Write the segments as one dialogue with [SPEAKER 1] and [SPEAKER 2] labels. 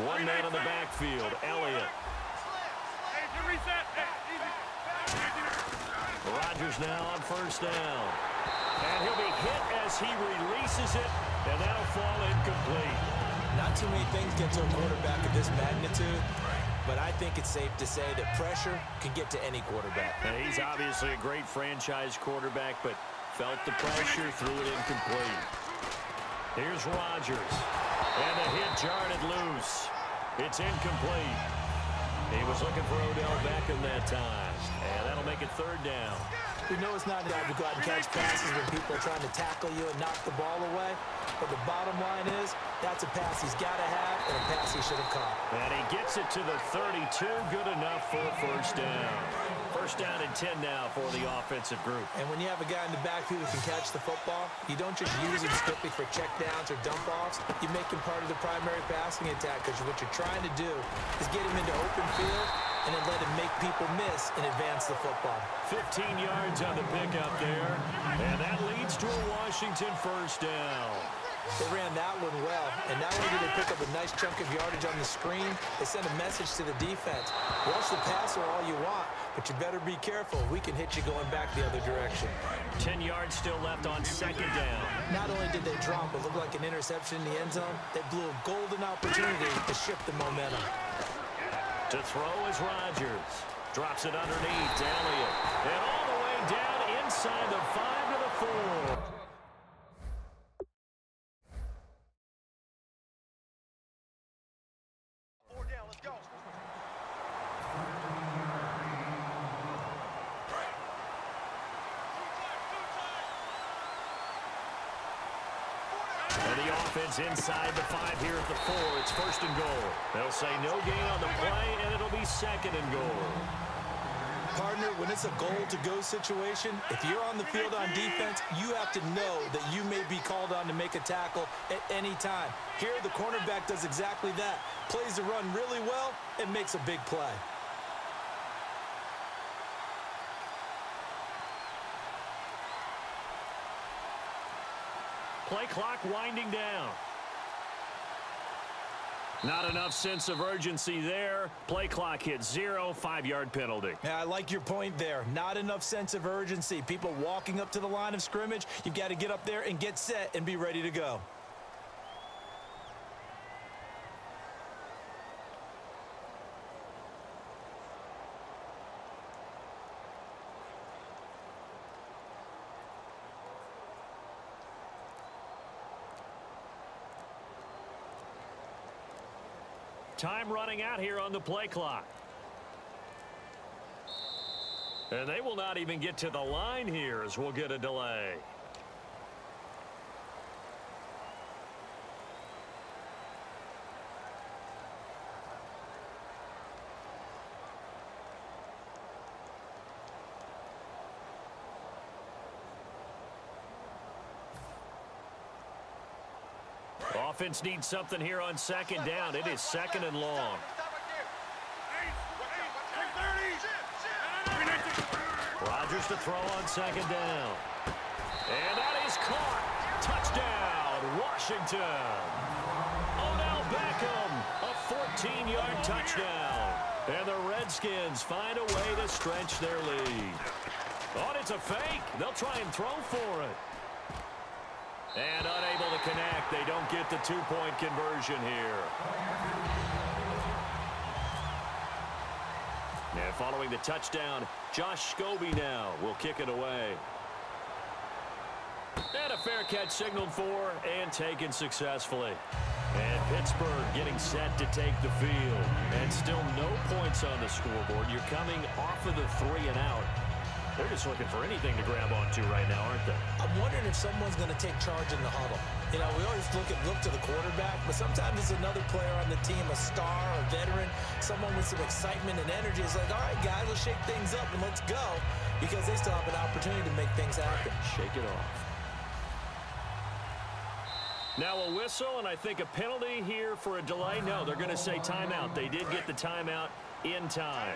[SPEAKER 1] One man in the backfield, Elliott. Rodgers now on first down. And he'll be hit as he releases it, and that'll fall incomplete.
[SPEAKER 2] Not too many things get to a quarterback of this magnitude, but I think it's safe to say that pressure can get to any quarterback.
[SPEAKER 1] And he's obviously a great franchise quarterback, but felt the pressure, threw it incomplete. Here's Rodgers. And the hit jarred it loose. It's incomplete. He was looking for Odell Beckham that time. And that'll make it third down.
[SPEAKER 2] We know it's not bad to go out and catch passes when people are trying to tackle you and knock the ball away. But the bottom line is, that's a pass he's got to have and a pass he should have caught.
[SPEAKER 1] And he gets it to the 32. Good enough for a first down. First down and 10 now for the offensive group.
[SPEAKER 2] And when you have a guy in the backfield who can catch the football, you don't just use him strictly for checkdowns or dump-offs. You make him part of the primary passing attack because what you're trying to do is get him into open field and then let him make people miss and advance the football. 15 yards on the pickup there.
[SPEAKER 1] And that leads to a Washington first down.
[SPEAKER 2] They ran that one well, and not only did they pick up a nice chunk of yardage on the screen, they sent a message to the defense. Rush the passer all you want, but you better be careful. We can hit you going back the other direction.
[SPEAKER 1] 10 yards still left on second down.
[SPEAKER 2] Not only did they drop what looked like an interception in the end zone, they blew a golden opportunity to shift the momentum.
[SPEAKER 1] To throw is Rodgers. Drops it underneath to Elliott. And all the way down inside the 5 to the 4. And the offense inside the 5 here at the 4. It's first and goal. They'll say no gain on the play, and it'll be second and goal.
[SPEAKER 2] Partner, when it's a goal-to-go situation, if you're on the field on defense, you have to know that you may be called on to make a tackle at any time. Here, the cornerback does exactly that. Plays the run really well and makes a big play.
[SPEAKER 1] Play clock winding down. Not enough sense of urgency there. Play clock hit 0, 5-yard penalty.
[SPEAKER 2] Yeah, I like your point there. Not enough sense of urgency. People walking up to the line of scrimmage, you've got to get up there and get set and be ready to go.
[SPEAKER 1] Time running out here on the play clock. And they will not even get to the line here as we'll get a delay. Offense needs something here on second down. It is second and long. Rodgers to throw on second down. And that is caught. Touchdown, Washington. Odell Beckham, a 14-yard touchdown. And the Redskins find a way to stretch their lead. Oh, it's a fake. They'll try and throw for it. And unable to connect. They don't get the two-point conversion here. And following the touchdown, Josh Scobie now will kick it away. And a fair catch signaled for and taken successfully. And Pittsburgh getting set to take the field. And still no points on the scoreboard. You're coming off of the 3 and out. They're just looking for anything to grab onto right now, aren't they?
[SPEAKER 2] I'm wondering if someone's going to take charge in the huddle. You know, we always look to the quarterback, but sometimes it's another player on the team, a star, a veteran, someone with some excitement and energy. It's like, all right, guys, let's shake things up and let's go, because they still have an opportunity to make things happen.
[SPEAKER 1] Shake it off. Now a whistle, and I think a penalty here for a delay. No, they're going to say timeout. They did get the timeout in time.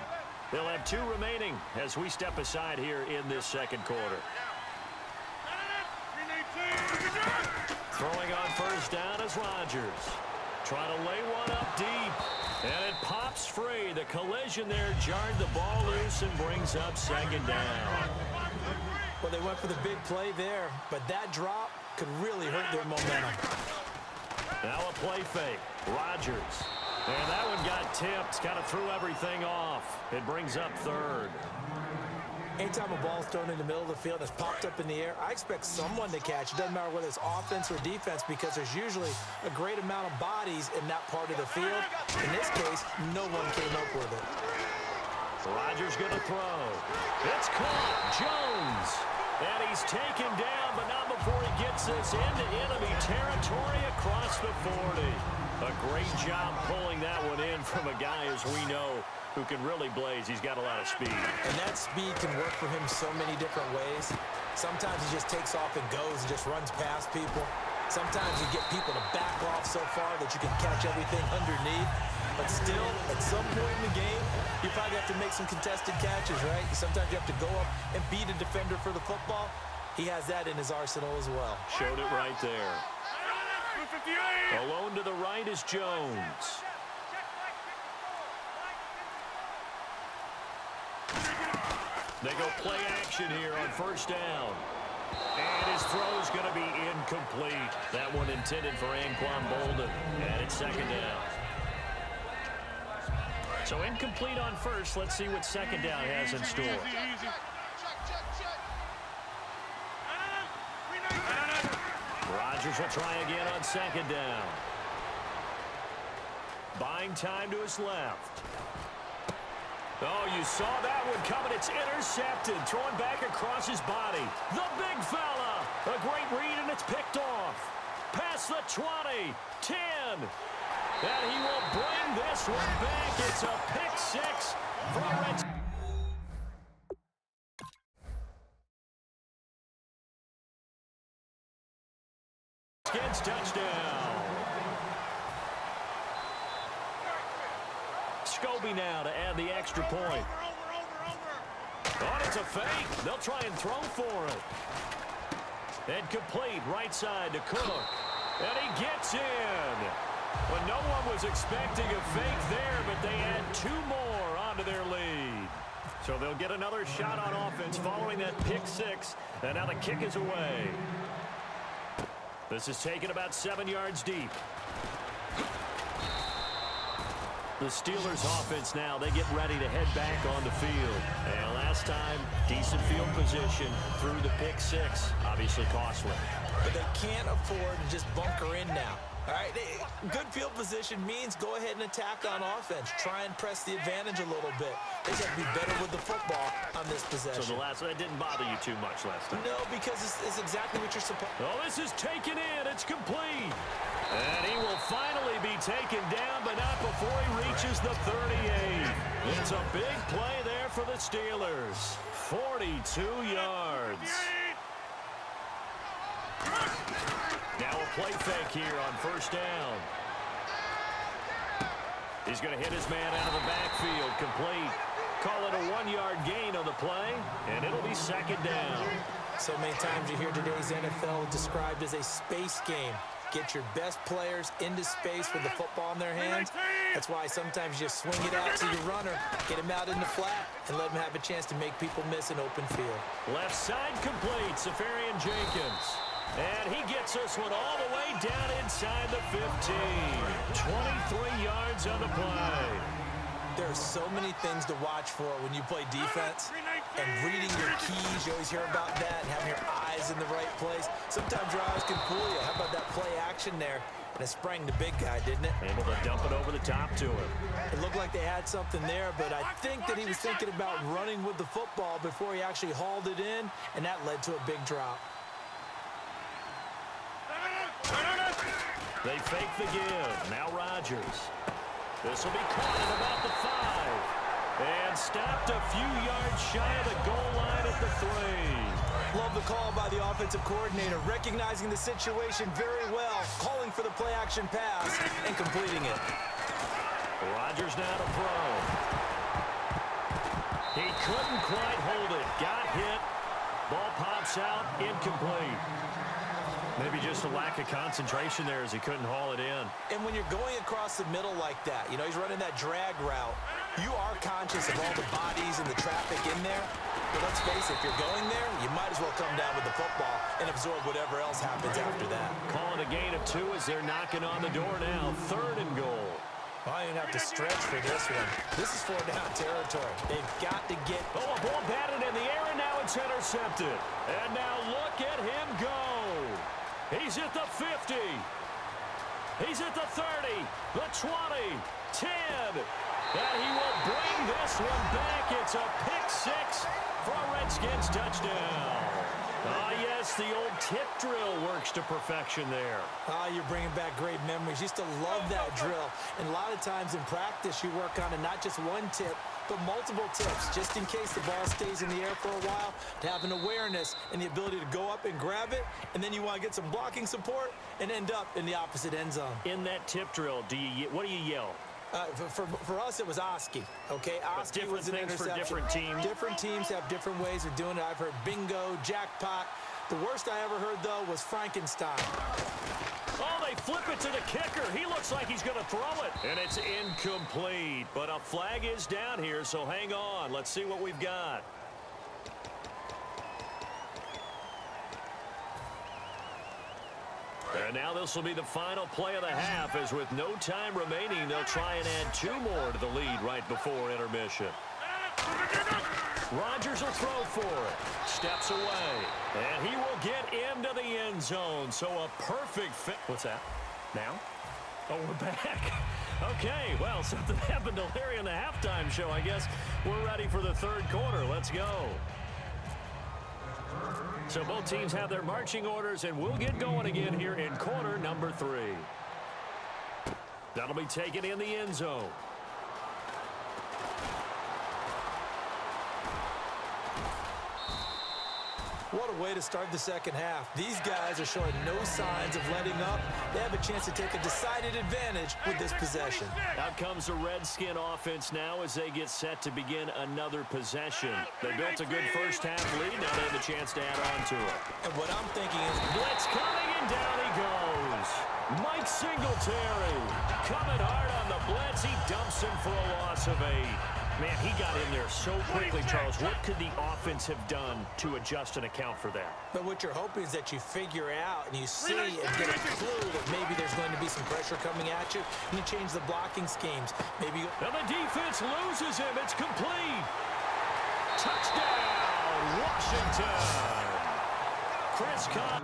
[SPEAKER 1] They'll have 2 remaining as we step aside here in this second quarter. Throwing on first down is Rodgers. trying to lay one up deep. And it pops free. The collision there jarred the ball loose and brings up second down.
[SPEAKER 2] Well, they went for the big play there, but that drop could really hurt their momentum.
[SPEAKER 1] Now a play fake. Rodgers. And that one got tipped. Kind of threw everything off. It brings up third.
[SPEAKER 2] Anytime a ball's thrown in the middle of the field that's popped up in the air, I expect someone to catch. It doesn't matter whether it's offense or defense because there's usually a great amount of bodies in that part of the field. In this case, no one came up with it.
[SPEAKER 1] Rodgers going to throw. It's caught. Jones. And he's taken down, but not before he gets this into enemy territory across the 40. A great job pulling that one in from a guy, as we know, who can really blaze. He's got a lot of speed.
[SPEAKER 2] And that speed can work for him so many different ways. Sometimes he just takes off and goes and just runs past people. Sometimes you get people to back off so far that you can catch everything underneath. But still, at some point in the game, you probably have to make some contested catches, right? Sometimes you have to go up and beat a defender for the football. He has that in his arsenal as well.
[SPEAKER 1] Showed it right there. Alone to the right is Jones. They go play action here on first down. And his throw is going to be incomplete. That one intended for Anquan Boldin. And it's second down. So incomplete on first. Let's see what second down has in store. Rodgers will try again on second down. Buying time to his left. Oh, you saw that one coming. It's intercepted. Throwing back across his body. The big fella. A great read, and it's picked off. Past the 20. 10. And he will bring this one back. It's a pick six from Red. Skins touchdown. Scobie now to add the extra point. Oh, it's a fake. They'll try and throw for it. And complete right side to Cook. And he gets in. Well, no one was expecting a fake there, but they add two more onto their lead. So they'll get another shot on offense following that pick six. And now the kick is away. This is taken about 7 yards deep. The Steelers offense now, they get ready to head back on the field. And last time, decent field position through the pick six. Obviously costly.
[SPEAKER 2] But they can't afford to just bunker in now. All right, good field position means go ahead and attack on offense. Try and press the advantage a little bit. They just have to be better with the football on this possession.
[SPEAKER 1] So that didn't bother you too much last time?
[SPEAKER 2] No, because it's exactly what you're supposed to.
[SPEAKER 1] Oh, this is taken in. It's complete. And he will finally be taken down, but not before he reaches the 38. It's a big play there for the Steelers. 42 yards. Now a play fake here on first down. He's going to hit his man out of the backfield. Complete. Call it a 1-yard gain on the play, and it'll be second down.
[SPEAKER 2] So many times you hear today's NFL described as a space game. Get your best players into space with the football in their hands. That's why sometimes you just swing it out to your runner, get him out in the flat, and let him have a chance to make people miss an open field.
[SPEAKER 1] Left side complete, Safarian Jenkins. And he gets this one all the way down inside the 15. 23 yards on the play.
[SPEAKER 2] There are so many things to watch for when you play defense. And reading your keys, you always hear about that, and having your eyes in the right place. Sometimes your eyes can fool you. How about that play action there? And it sprang the big guy, didn't it?
[SPEAKER 1] Able to dump it over the top to him.
[SPEAKER 2] It looked like they had something there, but I think that he was thinking about running with the football before he actually hauled it in, and that led to a big drop.
[SPEAKER 1] They fake the give. Now Rodgers. This will be caught at about the 5. And stopped a few yards shy of the goal line at the 3.
[SPEAKER 2] Love the call by the offensive coordinator, recognizing the situation very well, calling for the play-action pass, and completing it.
[SPEAKER 1] Rodgers now to throw. He couldn't quite hold it. Got hit. Ball pops out. Incomplete. Maybe just a lack of concentration there as he couldn't haul it in.
[SPEAKER 2] And when you're going across the middle like that, you know, he's running that drag route, you are conscious of all the bodies and the traffic in there. But let's face it, if you're going there, you might as well come down with the football and absorb whatever else happens after that.
[SPEAKER 1] Calling a gain of 2 as they're knocking on the door now. 3rd and goal.
[SPEAKER 2] Well, I didn't have to stretch for this one. This is 4-down territory. They've got to get...
[SPEAKER 1] Oh, a ball batted in the air, and now it's intercepted. And now look at him go. He's at the 50. He's at the 30, the 20, 10. And he will bring this one back. It's a pick 6 for a Redskins touchdown. Ah, yes, the old tip drill works to perfection there.
[SPEAKER 2] Ah, you're bringing back great memories. Used to love that drill. And a lot of times in practice, you work on it, not just one tip, but multiple tips, just in case the ball stays in the air for a while, to have an awareness and the ability to go up and grab it, and then you want to get some blocking support and end up in the opposite end zone.
[SPEAKER 1] In that tip drill, what do you yell?
[SPEAKER 2] For us, it was Oski, okay? Oski was an interception.
[SPEAKER 1] For different teams.
[SPEAKER 2] Different teams have different ways of doing it. I've heard bingo, jackpot. The worst I ever heard, though, was Frankenstein.
[SPEAKER 1] Oh, they flip it to the kicker. He looks like he's going to throw it. And it's incomplete. But a flag is down here, so hang on. Let's see what we've got. And now this will be the final play of the half, as with no time remaining, they'll try and add 2 more to the lead right before intermission. Rodgers will throw for it. Steps away. And he will get into the end zone. So a perfect fit. What's that? Now? Oh, we're back. Okay, well, something happened to Larry in the halftime show, I guess. We're ready for the 3rd quarter. Let's go. So both teams have their marching orders, and we'll get going again here in quarter number 3. That'll be taken in the end zone.
[SPEAKER 2] What a way to start the second half. These guys are showing no signs of letting up. They have a chance to take a decided advantage with this possession.
[SPEAKER 1] Out comes the Redskin offense now as they get set to begin another possession. They built a good first half lead. Now they have a chance to add on to it.
[SPEAKER 2] And what I'm thinking is...
[SPEAKER 1] Blitz coming, and down he goes. Mike Singletary coming hard on the blitz. He dumps him for a loss of 8. Man, he got in there so quickly, Charles. What could the offense have done to adjust and account for that?
[SPEAKER 2] But what you're hoping is that you figure out and you see and get a clue that maybe there's going to be some pressure coming at you, and you change the blocking schemes. Maybe.
[SPEAKER 1] And the defense loses him. It's complete. Touchdown, Washington. Chris Conn.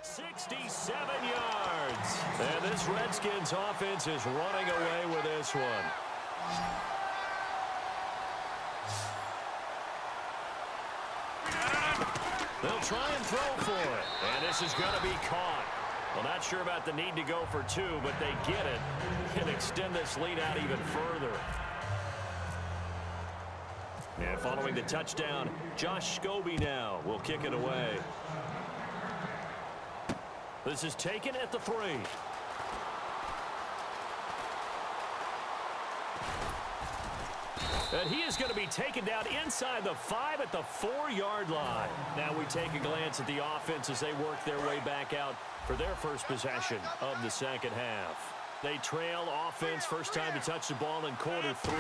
[SPEAKER 1] 67 yards. And this Redskins offense is running away with this one. They'll try and throw for it. And this is going to be caught. Well, not sure about the need to go for 2, but they get it and extend this lead out even further. And following the touchdown, Josh Scobie now will kick it away. This is taken at the 3. And he is going to be taken down inside the 5 at the 4-yard line. Now we take a glance at the offense as they work their way back out for their first possession of the second half. They trail offense, first time to touch the ball in quarter 3,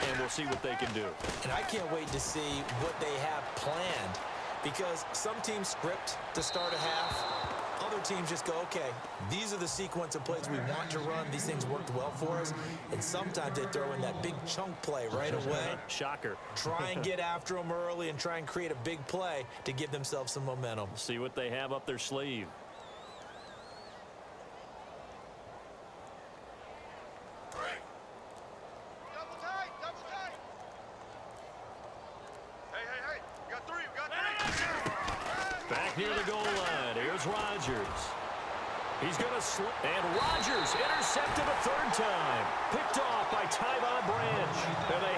[SPEAKER 1] and we'll see what they can do.
[SPEAKER 2] And I can't wait to see what they have planned, because some teams script to start a half. Other teams just go, okay, these are the sequence of plays we want to run. These things worked well for us. And sometimes they throw in that big chunk play right away.
[SPEAKER 1] Shocker.
[SPEAKER 2] Try and get after them early and try and create a big play to give themselves some momentum.
[SPEAKER 1] See what they have up their sleeve. Back near the goal line. Here's Rodgers. He's going to slip. And Rodgers intercepted a 3rd time. Picked off by Tyvon Branch. And they